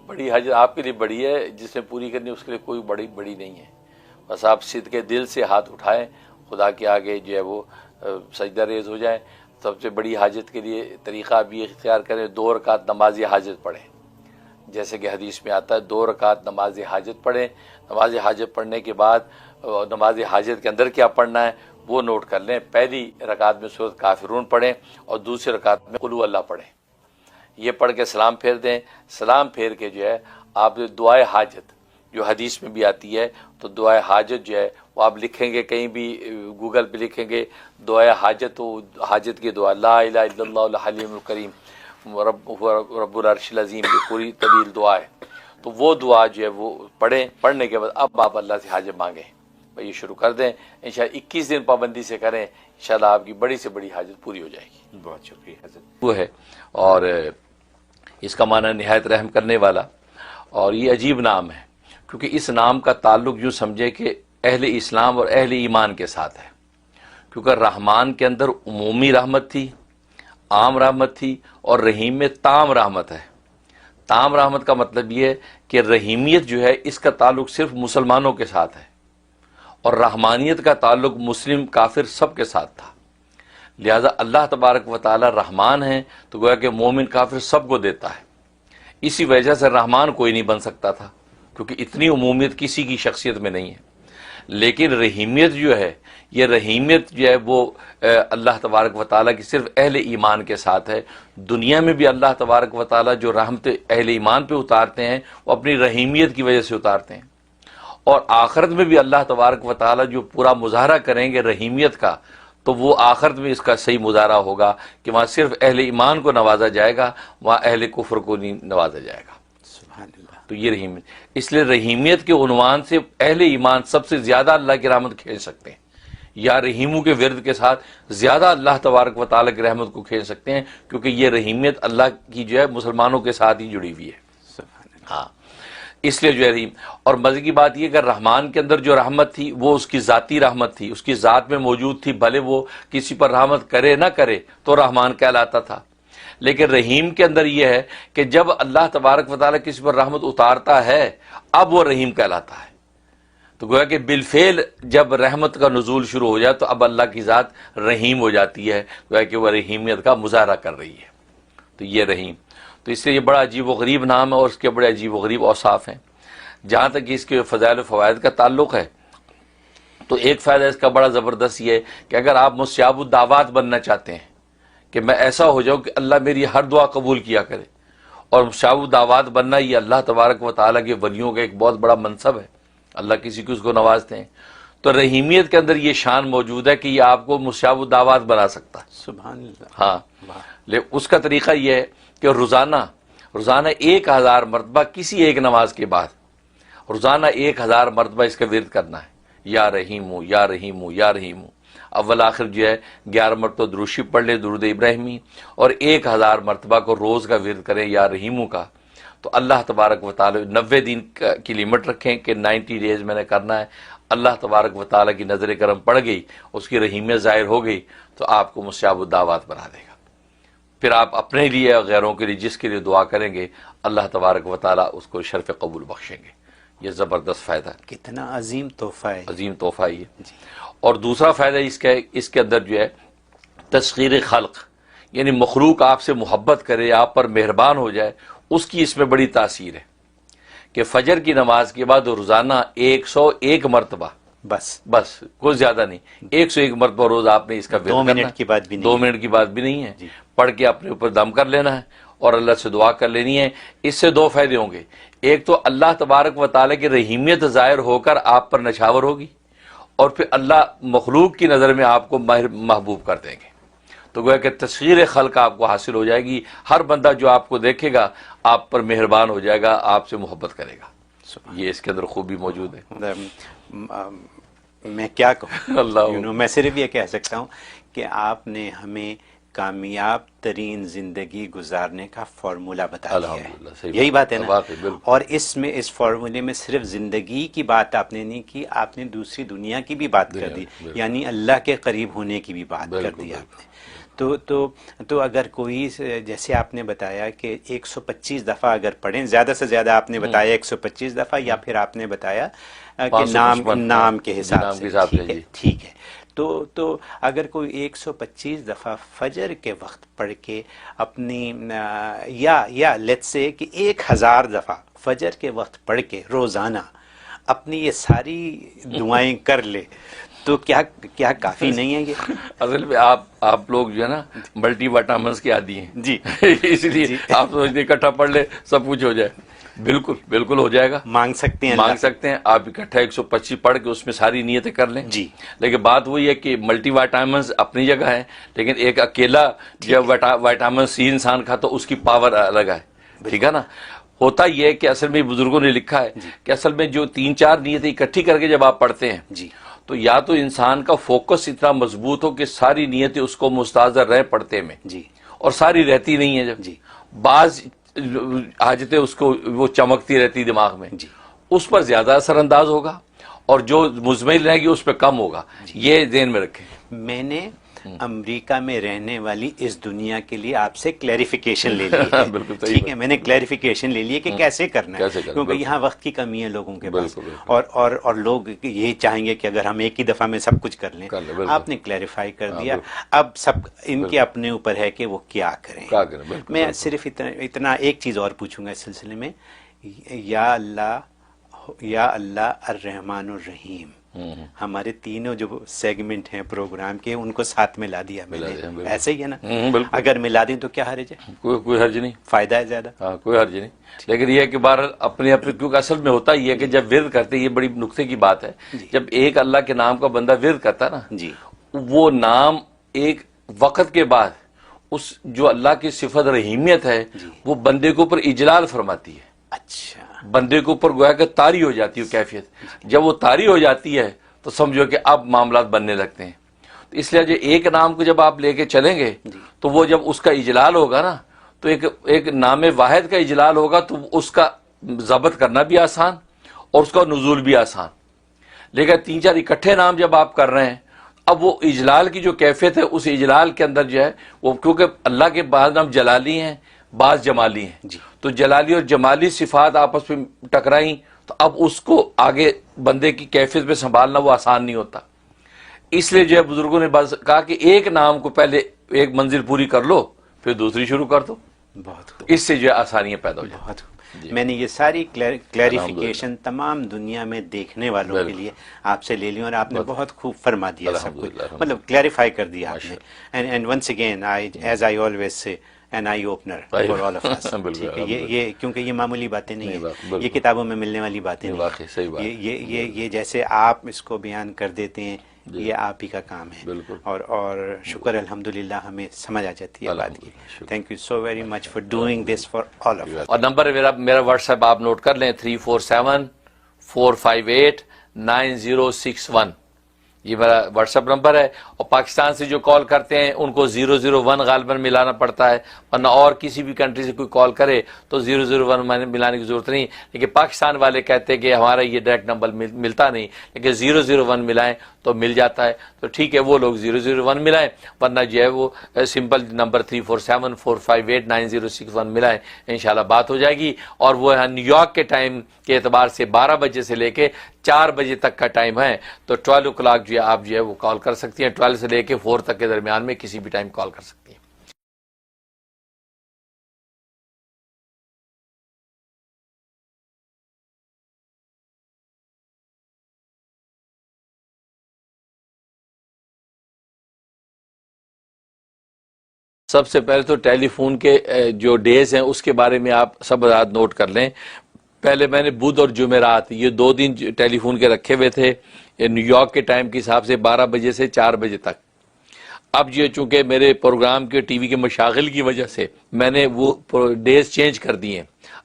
بڑی حاجت آپ کے لیے بڑی ہے، جس نے پوری کرنی اس کے لیے کوئی بڑی نہیں ہے. بس آپ صدق کے دل سے ہاتھ اٹھائیں، خدا کے آگے جو ہے وہ سجدہ ریز ہو جائیں. سب سے بڑی حاجت کے لیے طریقہ آپ یہ اختیار کریں، 2 رکعت نماز حاجت پڑھیں. جیسے کہ حدیث میں آتا ہے 2 رکعت نماز حاجت پڑھیں. نماز حاجت پڑھنے کے بعد نماز حاجت کے اندر کیا پڑھنا ہے وہ نوٹ کر لیں. پہلی رکعت میں سورۃ کافرون پڑھیں اور دوسری رکعت میں قل هو اللہ پڑھیں. یہ پڑھ کے سلام پھیر دیں. سلام پھیر کے جو ہے آپ دعائے حاجت جو حدیث میں بھی آتی ہے، تو دعائے حاجت جو ہے وہ آپ لکھیں گے، کہیں بھی گوگل پہ لکھیں گے دعائے حاجت، تو حاجت کی دعا لا الہ الا اللہ الحلیم الکریم رب العرش العظیم، یہ پوری طویل دعا ہے. تو وہ دعا جو ہے وہ پڑھیں. پڑھنے کے بعد اب آپ اللہ سے حاجت مانگیں. بھائی یہ شروع کر دیں انشاءاللہ. 21 دن پابندی سے کریں، انشاءاللہ آپ کی بڑی سے بڑی حاجت پوری ہو جائے گی. بہت شکریہ حضرت. وہ ہے، اور اس کا معنی نہایت رحم کرنے والا. اور یہ عجیب نام ہے کیونکہ اس نام کا تعلق یوں سمجھے کہ اہل اسلام اور اہل ایمان کے ساتھ ہے. کیونکہ رحمان کے اندر عمومی رحمت تھی، عام رحمت تھی، اور رحیم میں تام رحمت ہے. تام رحمت کا مطلب یہ ہے کہ رحیمیت جو ہے اس کا تعلق صرف مسلمانوں کے ساتھ ہے، اور رحمانیت کا تعلق مسلم کافر سب کے ساتھ تھا. لہذا اللہ تبارک و تعالی رحمان ہے تو گویا کہ مومن کافر سب کو دیتا ہے. اسی وجہ سے رحمان کوئی نہیں بن سکتا تھا کیونکہ اتنی عمومیت کسی کی شخصیت میں نہیں ہے. لیکن رحیمیت جو ہے، یہ رحیمیت جو ہے وہ اللہ تبارک و تعالیٰ کی صرف اہل ایمان کے ساتھ ہے. دنیا میں بھی اللہ تبارک و تعالیٰ جو رحمت اہل ایمان پہ اتارتے ہیں وہ اپنی رحیمیت کی وجہ سے اتارتے ہیں، اور آخرت میں بھی اللہ تبارک و تعالیٰ جو پورا مظاہرہ کریں گے رحیمیت کا، تو وہ آخرت میں اس کا صحیح مظاہرہ ہوگا کہ وہاں صرف اہل ایمان کو نوازا جائے گا، وہاں اہل کفر کو نہیں نوازا جائے گا. سبحان اللہ. تو یہ رحیمیت، اس لیے رحیمیت کے عنوان سے اہل ایمان سب سے زیادہ اللہ کی رحمت کھینچ سکتے ہیں، یا رحیموں کے ورد کے ساتھ زیادہ اللہ تبارک و تعالیٰ کی رحمت کو کھینچ سکتے ہیں، کیونکہ یہ رحیمیت اللہ کی جو ہے مسلمانوں کے ساتھ ہی جڑی ہوئی ہے. سبحان اللہ. ہاں، اس لیے جو ہے رحیم. اور مزے کی بات یہ کہ رحمان کے اندر جو رحمت تھی وہ اس کی ذاتی رحمت تھی، اس کی ذات میں موجود تھی. بھلے وہ کسی پر رحمت کرے نہ کرے تو رحمان کہلاتا تھا. لیکن رحیم کے اندر یہ ہے کہ جب اللہ تبارک و تعالیٰ کسی پر رحمت اتارتا ہے اب وہ رحیم کہلاتا ہے. تو گویا کہ بالفعل جب رحمت کا نزول شروع ہو جائے تو اب اللہ کی ذات رحیم ہو جاتی ہے، گویا کہ وہ رحیمیت کا مظاہرہ کر رہی ہے. تو یہ رحیم، تو اس لیے یہ بڑا عجیب و غریب نام ہے اور اس کے بڑے عجیب و غریب اوصاف ہیں. جہاں تک اس کے فضائل و فوائد کا تعلق ہے تو ایک فائدہ اس کا بڑا زبردست یہ ہے کہ اگر آپ مستجاب الدعوات بننا چاہتے ہیں کہ میں ایسا ہو جاؤں کہ اللہ میری ہر دعا قبول کیا کرے، اور مستجاب الدعوات بننا یہ اللہ تبارک و تعالیٰ کے ولیوں کا ایک بہت بڑا منصب ہے، اللہ کسی کو اس کو نوازتے ہیں. تو رحیمیت کے اندر یہ شان موجود ہے کہ یہ آپ کو مستجاب الدعوات بنا سکتا ہے. سبحان اللہ. ہاں، اس کا طریقہ یہ ہے کہ روزانہ 1000 مرتبہ کسی ایک نماز کے بعد روزانہ 1000 مرتبہ اس کا ورد کرنا ہے، یا رحیم یا رحیم یا رحیم. اول آخر جو ہے 11 مرتبہ درود شریف پڑھ لیں، درود ابراہیمی، اور 1000 مرتبہ کو روز کا ورد کریں یا رحیموں کا. تو اللہ تبارک و تعالی 90 دن کی لمٹ رکھیں کہ 90 ڈیز میں نے کرنا ہے. اللہ تبارک و تعالیٰ کی نظر کرم پڑ گئی، اس کی رحیمیت ظاہر ہو گئی تو آپ کو مستجاب الدعوات بنا دے گا. پھر آپ اپنے لیے اور غیروں کے لیے جس کے لیے دعا کریں گے اللہ تبارک و تعالیٰ اس کو شرف قبول بخشیں گے. یہ زبردست فائدہ ہے، کتنا عظیم تحفہ ہے. عظیم تحفہ یہ. اور دوسرا فائدہ اس کے اندر جو ہے تسخیر خلق، یعنی مخلوق آپ سے محبت کرے، آپ پر مہربان ہو جائے، اس کی اس میں بڑی تاثیر ہے کہ فجر کی نماز کے بعد روزانہ 101 مرتبہ، بس کوئی زیادہ نہیں، 101 مرتبہ روز آپ نے اس کا ورد کرنا ہے. 2 منٹ کی بات بھی نہیں، 2 منٹ کی بات بھی نہیں ہے. پڑھ کے اپنے اوپر دم کر لینا ہے اور اللہ سے دعا کر لینی ہے. اس سے 2 فائدے ہوں گے. ایک تو اللہ تبارک و تعالیٰ کی رحیمیت ظاہر ہو کر آپ پر نچھاور ہوگی، اور پھر اللہ مخلوق کی نظر میں آپ کو محبوب کر دیں گے. تو گویا کہ تسخیر خلق آپ کو حاصل ہو جائے گی. ہر بندہ جو آپ کو دیکھے گا آپ پر مہربان ہو جائے گا، آپ سے محبت کرے گا. یہ اس کے اندر خوبی موجود ہے. میں کیا کہوں، اللہ میں صرف یہ کہہ سکتا ہوں کہ آپ نے ہمیں کامیاب ترین زندگی گزارنے کا فارمولہ بتا دیا ہے. یہی بات ہے نا. اور اس فارمولے میں صرف زندگی کی بات آپ نے نہیں کی، آپ نے دوسری دنیا کی بھی بات کر دی، یعنی اللہ کے قریب ہونے کی بھی بات کر دی آپ نے. تو اگر کوئی جیسے آپ نے بتایا کہ 125 دفعہ اگر پڑھیں، زیادہ سے زیادہ آپ نے بتایا 125 دفعہ، یا پھر آپ نے بتایا کہ نام کے حساب سے، ٹھیک ہے، تو اگر کوئی 125 دفعہ فجر کے وقت پڑھ کے اپنی یا لیٹس سے کہ 1000 دفعہ فجر کے وقت پڑھ کے روزانہ اپنی یہ ساری دعائیں کر لے تو کیا کافی نہیں ہے یہ؟ اصل میں آپ لوگ جو ہے نا ملٹی وٹامنس کے عادی ہیں جی، اس لیے آپ سوچتے اکٹھا پڑھ لے سب کچھ ہو جائے. بالکل ہو جائے گا. مانگ سکتے ہیں آپ اکٹھا 125 پڑھ کے اس میں ساری نیتیں کر لیں. جی، لیکن بات وہی ہے کہ ملٹی وائٹامنس اپنی جگہ ہے، لیکن ایک اکیلا جب وائٹامن سی انسان کھا تو اس کی پاور الگ ہے. ٹھیک ہے نا. ہوتا یہ ہے کہ اصل میں بزرگوں نے لکھا ہے کہ اصل میں جو 3-4 نیتیں اکٹھی کر کے جب آپ پڑھتے ہیں جی، تو یا تو انسان کا فوکس اتنا مضبوط ہو کہ ساری نیتیں اس کو مستحضر رہے پڑھتے میں، جی، اور ساری رہتی نہیں ہے. جب جی، بعض حاجتیں اس کو وہ چمکتی رہتی دماغ میں، جی، اس پر زیادہ اثر انداز ہوگا، اور جو مزمل رہے گی اس پہ کم ہوگا. یہ ذہن میں رکھیں. میں نے امریکہ میں رہنے والی اس دنیا کے لیے آپ سے کلیریفیکیشن لے لی ہے. بالکل صحیح. ٹھیک ہے، میں نے کلیریفیکیشن لے لی ہے کہ کیسے کرنا ہے، کیونکہ یہاں وقت کی کمی ہے لوگوں کے پاس، اور لوگ یہی چاہیں گے کہ اگر ہم ایک ہی دفعہ میں سب کچھ کر لیں. آپ نے کلیریفائی کر دیا. اب سب ان کے اپنے اوپر ہے کہ وہ کیا کریں. میں صرف اتنا ایک چیز اور پوچھوں گا اس سلسلے میں. یا اللہ الرحمن الرحیم، ہمارے تینوں جو سیگمنٹ ہیں پروگرام کے ان کو ساتھ میں لا دیا میں نے، ایسے ہی ہے نا؟ اگر ملا دیں تو کیا حرج ہے؟ کوئی حرج نہیں. فائدہ ہے زیادہ. ہاں، کوئی حرج نہیں. لیکن یہ ہے کہ بہرحال اپنے کیونکہ اصل میں ہوتا یہ ہے کہ جب ورد کرتے، یہ بڑی نقطے کی بات ہے، جب ایک اللہ کے نام کا بندہ ورد کرتا ہے نا، جی، وہ نام ایک وقت کے بعد اس جو اللہ کی صفت رحیمیت ہے وہ بندے کے اوپر اجلال فرماتی ہے. اچھا، بندے کے اوپر گویا کہ طاری ہو جاتی ہے کیفیت. جب وہ طاری ہو جاتی ہے تو سمجھو کہ اب معاملات بننے لگتے ہیں. تو اس لیے جو ایک نام کو جب آپ لے کے چلیں گے تو وہ جب اس کا اجلال ہوگا نا، تو ایک نام واحد کا اجلال ہوگا تو اس کا ضبط کرنا بھی آسان اور اس کا نزول بھی آسان. لیکن 3-4 اکٹھے نام جب آپ کر رہے ہیں، اب وہ اجلال کی جو کیفیت ہے اس اجلال کے اندر جو ہے وہ، کیونکہ اللہ کے بعض نام جلالی ہیں بعض جمالی ہیں، تو جلالی اور جمالی صفات آپس میں ٹکرائیں تو اب اس کو آگے بندے کی کیفیت پہ سنبھالنا وہ آسان نہیں ہوتا. اس لیے جو ہے بزرگوں نے بس کہا کہ ایک نام کو پہلے ایک منزل پوری کر لو پھر دوسری شروع کر دو. بہت خوب. اس سے جو ہے آسانیاں پیدا ہو جائیں. بہت خوب. میں نے یہ ساری کلیریفیکیشن تمام دنیا میں دیکھنے والوں کے لیے آپ سے لے لی، اور آپ نے بہت خوب فرما دیا سب کچھ، مطلب کلیریفائی کر دیا آپ نے. And once again as I always say an eye opener for all of us. یہ کیونکہ یہ معمولی باتیں نہیں ہیں، یہ کتابوں میں ملنے والی باتیں نہیں ہیں. یہ جیسے آپ اس کو بیان کر دیتے ہیں یہ آپ ہی کا کام ہے، اور شکر الحمدللہ ہمیں سمجھ آ جاتی ہے بات کی. Thank you so very much for doing this for all of us. اور نمبر میرا واٹس ایپ آپ نوٹ کر لیں 347-458-9061. یہ میرا واٹس ایپ نمبر ہے. اور پاکستان سے جو کال کرتے ہیں ان کو 001 غالباً ملانا پڑتا ہے، ورنہ اور کسی بھی کنٹری سے کوئی کال کرے تو 001 ملانے کی ضرورت نہیں. لیکن پاکستان والے کہتے ہیں کہ ہمارا یہ ڈائریکٹ نمبر ملتا نہیں، لیکن 001 ملائیں تو مل جاتا ہے. تو ٹھیک ہے، وہ لوگ 001 ملائیں، ورنہ جو ہے وہ سمپل نمبر 347-458-9061 ملائیں، انشاءاللہ بات ہو جائے گی. اور وہ نیو یارک کے ٹائم کے اعتبار سے 12 بجے سے لے کے 4 بجے تک کا ٹائم ہے، تو 12 o'clock جو ہے آپ جو ہے وہ کال کر سکتی ہیں. 12 سے لے کے 4 تک کے درمیان میں کسی بھی ٹائم کال کر سکتی ہیں. سب سے پہلے تو ٹیلی فون کے جو ڈیز ہیں اس کے بارے میں آپ سب رات نوٹ کر لیں. پہلے میں نے بدھ اور جمعرات یہ 2 دن ٹیلی فون کے رکھے ہوئے تھے نیو یارک کے ٹائم کے حساب سے 12 بجے سے 4 بجے تک. اب یہ چونکہ میرے پروگرام کے ٹی وی کے مشاغل کی وجہ سے میں نے وہ ڈیز چینج کر دیے.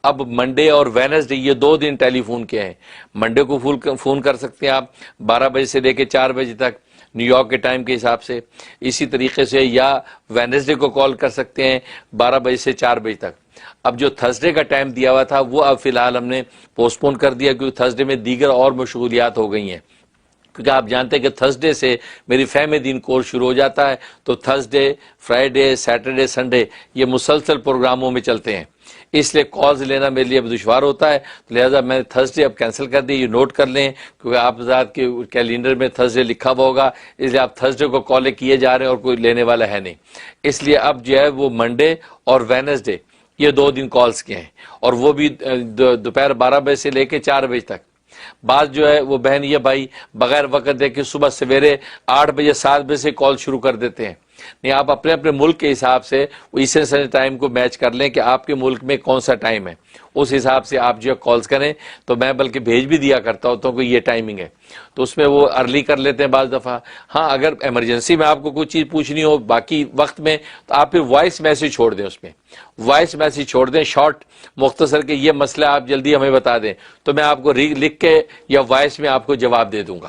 اب منڈے اور وینسڈے یہ 2 دن ٹیلی فون کے ہیں. منڈے کو فون کر سکتے ہیں آپ 12 بجے سے لے کے 4 بجے تک نیو یارک کے ٹائم کے حساب سے. اسی طریقے سے یا وینسڈے کو کال کر سکتے ہیں 12 بجے سے 4 بجے تک. اب جو تھرسڈے کا ٹائم دیا ہوا تھا وہ اب فی الحال ہم نے پوسٹ پون کر دیا، کیونکہ تھرسڈے میں دیگر اور مشغولیات ہو گئی ہیں. کیونکہ آپ جانتے ہیں کہ تھرسڈے سے میری فہم دین کورس شروع ہو جاتا ہے، تو تھرسڈے، فرائیڈے، سیٹرڈے، سنڈے یہ مسلسل پروگراموں میں چلتے ہیں، اس لیے کالز لینا میرے لیے اب دشوار ہوتا ہے، لہٰذا میں نے تھرسڈے اب کینسل کر دی، یہ نوٹ کر لیں کیونکہ آپ ذات کے کیلنڈر میں تھرسڈے لکھا ہوا ہوگا، اس لیے آپ تھرسڈے کو کالیں کیے جا رہے ہیں اور کوئی لینے والا ہے نہیں، اس لیے اب جو ہے وہ منڈے اور وینسڈے یہ 2 دن کالز کے ہیں، اور وہ بھی دوپہر 12 بجے سے لے کے 4 بجے تک۔ بعض جو ہے وہ بہن یہ بھائی بغیر وقت دے کے صبح سویرے 8 بجے 7 بجے سے کال شروع کر دیتے ہیں، نہیں، آپ اپنے اپنے ملک کے حساب سے ایسٹرن اسٹینڈرڈ ٹائم کو میچ کر لیں کہ آپ کے ملک میں کون سا ٹائم ہے، اس حساب سے آپ جو ہے کالز کریں، تو میں بلکہ بھیج بھی دیا کرتا ہوتا ہوں کہ یہ ٹائمنگ ہے، تو اس میں وہ ارلی کر لیتے ہیں بعض دفعہ۔ ہاں اگر ایمرجنسی میں آپ کو کوئی چیز پوچھنی ہو باقی وقت میں تو آپ پھر وائس میسج چھوڑ دیں، اس میں وائس میسج چھوڑ دیں شارٹ مختصر کہ یہ مسئلہ آپ جلدی ہمیں بتا دیں، تو میں آپ کو لکھ کے یا وائس میں آپ کو جواب دے دوں گا،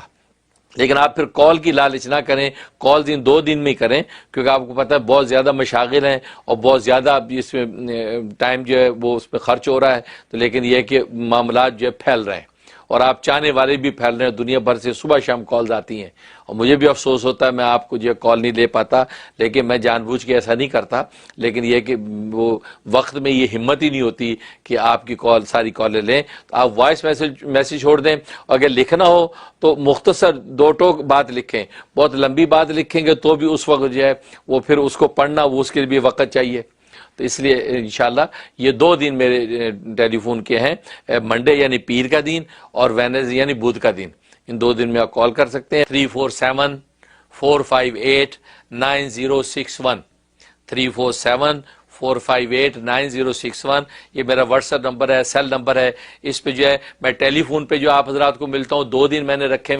لیکن آپ پھر کال کی لالچ نہ کریں، کال 2 دن میں کریں، کیونکہ آپ کو پتہ ہے بہت زیادہ مشاغل ہیں اور بہت زیادہ اس میں ٹائم جو ہے وہ اس پہ خرچ ہو رہا ہے، تو لیکن یہ کہ معاملات جو ہے پھیل رہے ہیں اور آپ چاہنے والے بھی پھیل رہے ہیں، دنیا بھر سے صبح شام کالز آتی ہیں، اور مجھے بھی افسوس ہوتا ہے میں آپ کو جو کال نہیں لے پاتا، لیکن میں جان بوجھ کے ایسا نہیں کرتا، لیکن یہ کہ وہ وقت میں یہ ہمت ہی نہیں ہوتی کہ آپ کی کال ساری کالیں لیں، تو آپ وائس میسج چھوڑ دیں، اور اگر لکھنا ہو تو مختصر 2 ٹوک بات لکھیں، بہت لمبی بات لکھیں گے تو بھی اس وقت جو ہے وہ پھر اس کو پڑھنا وہ اس کے لیے بھی وقت چاہیے، تو اس لیے انشاءاللہ یہ 2 دن میرے ٹیلی فون کے ہیں، منڈے یعنی پیر کا دن اور وینسڈے یعنی بدھ کا دن، ان 2 دن میں آپ کال کر سکتے ہیں۔ 347-458-9061 347-458-9061 یہ میرا واٹس ایپ نمبر ہے، سیل نمبر ہے، اس پہ جو ہے میں ٹیلی فون پہ جو آپ حضرات کو ملتا ہوں، 2 دن میں نے رکھے